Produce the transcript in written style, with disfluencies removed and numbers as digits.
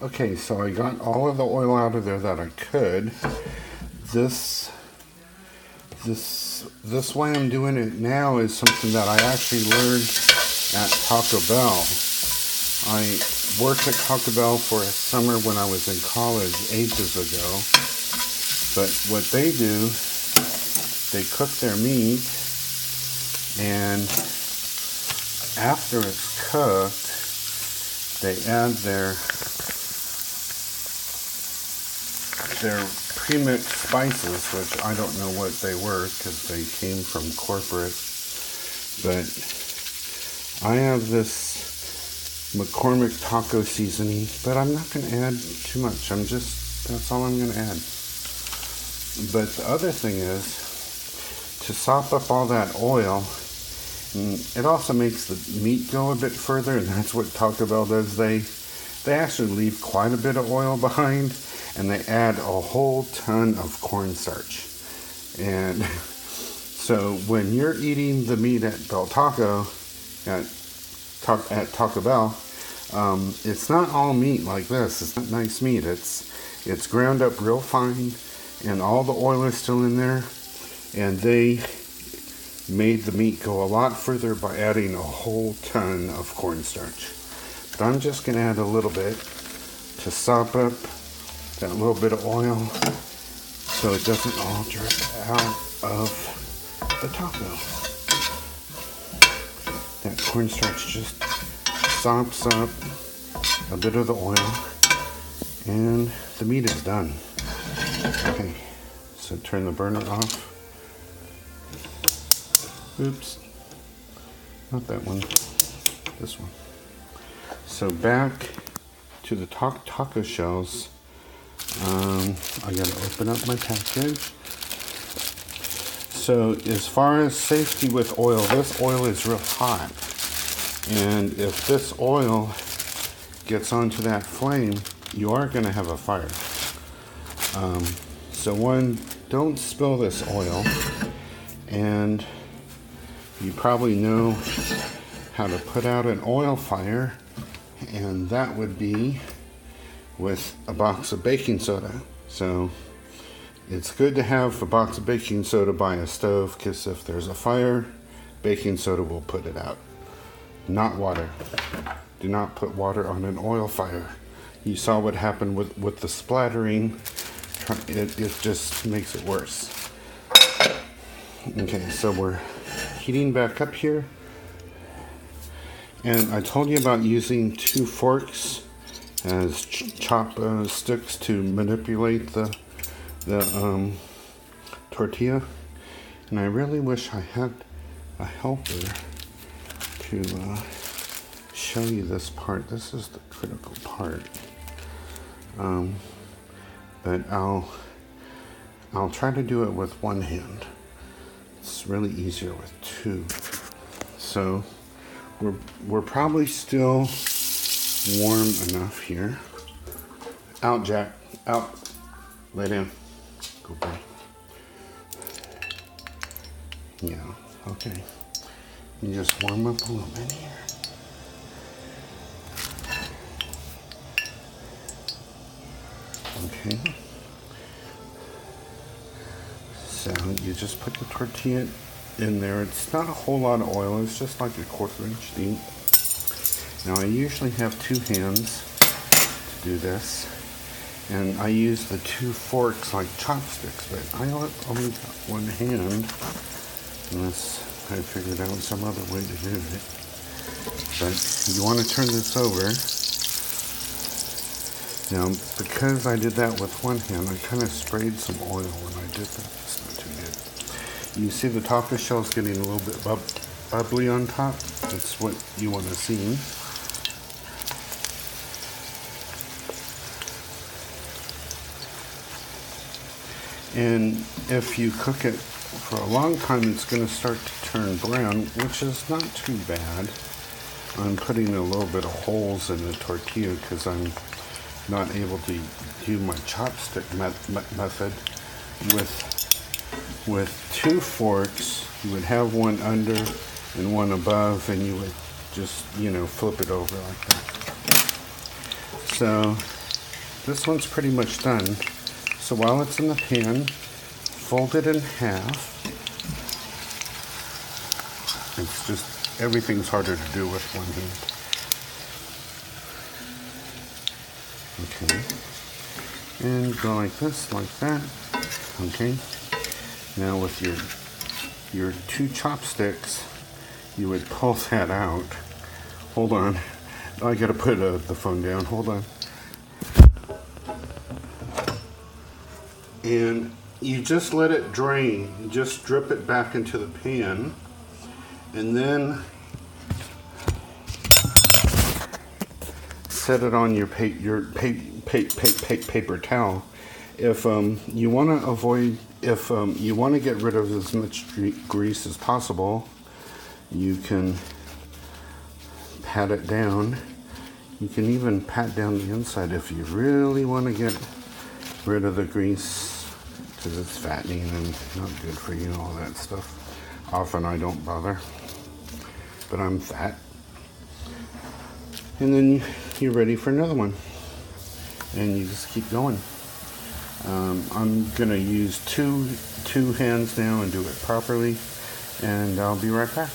Okay, so I got all of the oil out of there that I could. This way I'm doing it now is something that I actually learned at Taco Bell. I worked at Taco Bell for a summer when I was in college ages ago. But what they do, they cook their meat, and after it's cooked, they add their pre-mixed spices, which I don't know what they were because they came from corporate. But I have this McCormick taco seasoning, but I'm not going to add too much. That's all I'm going to add. But the other thing is, to sop up all that oil, it also makes the meat go a bit further, and that's what Taco Bell does. They actually leave quite a bit of oil behind, and they add a whole ton of cornstarch. And so when you're eating the meat at Taco Bell, it's not all meat like this. It's not nice meat. It's ground up real fine, and all the oil is still in there. And they made the meat go a lot further by adding a whole ton of cornstarch. But I'm just going to add a little bit to sop up that little bit of oil so it doesn't all drip out of the taco. That cornstarch just sops up a bit of the oil, and the meat is done. Okay, so turn the burner off. Oops, not that one, this one. So back to the taco shells. I gotta open up my package. So as far as safety with oil, this oil is real hot. And if this oil gets onto that flame, you are gonna have a fire. So one, don't spill this oil. And you probably know how to put out an oil fire, and that would be with a box of baking soda. So it's good to have a box of baking soda by a stove, because if there's a fire, baking soda will put it out. Not water. Do not put water on an oil fire. You saw what happened with the splattering. It just makes it worse. Okay, so we're heating back up here. And I told you about using 2 forks as chop sticks to manipulate the tortilla. And I really wish I had a helper to show you this part. This is the critical part. But I'll try to do it with one hand. It's really easier with 2. So we're probably still warm enough here. Out, Jack. Out. Lay down. Go back. Yeah. Okay. You just warm up a little bit here. Okay. So you just put the tortilla in there. It's not a whole lot of oil. It's just like a 1/4 inch deep. Now I usually have 2 hands to do this, and I use the 2 forks like chopsticks, but I only got 1 hand unless I figured out some other way to do it. But you want to turn this over. Now, because I did that with 1 hand, I kind of sprayed some oil when I did that. It's not too good. You see the taco shell's getting a little bit bubbly on top. That's what you want to see. And if you cook it for a long time, it's going to start to turn brown, which is not too bad. I'm putting a little bit of holes in the tortilla because I'm not able to do my chopstick method. With 2 forks, you would have one under and one above, and you would just, flip it over like that. So this one's pretty much done. So while it's in the pan, fold it in half. It's just, everything's harder to do with one hand. Okay. And go like this, like that. Okay. Now with your two chopsticks, you would pull that out. Hold on. I gotta put the phone down. Hold on. And you just let it drain. You just drip it back into the pan. And then set it on your paper towel. If you want to avoid, if you want to get rid of as much grease as possible, you can pat it down. You can even pat down the inside if you really want to get rid of the grease, because it's fattening and not good for you, all that stuff. Often I don't bother, but I'm fat. And then you're ready for another one, and you just keep going. I'm gonna use two hands now and do it properly, and I'll be right back.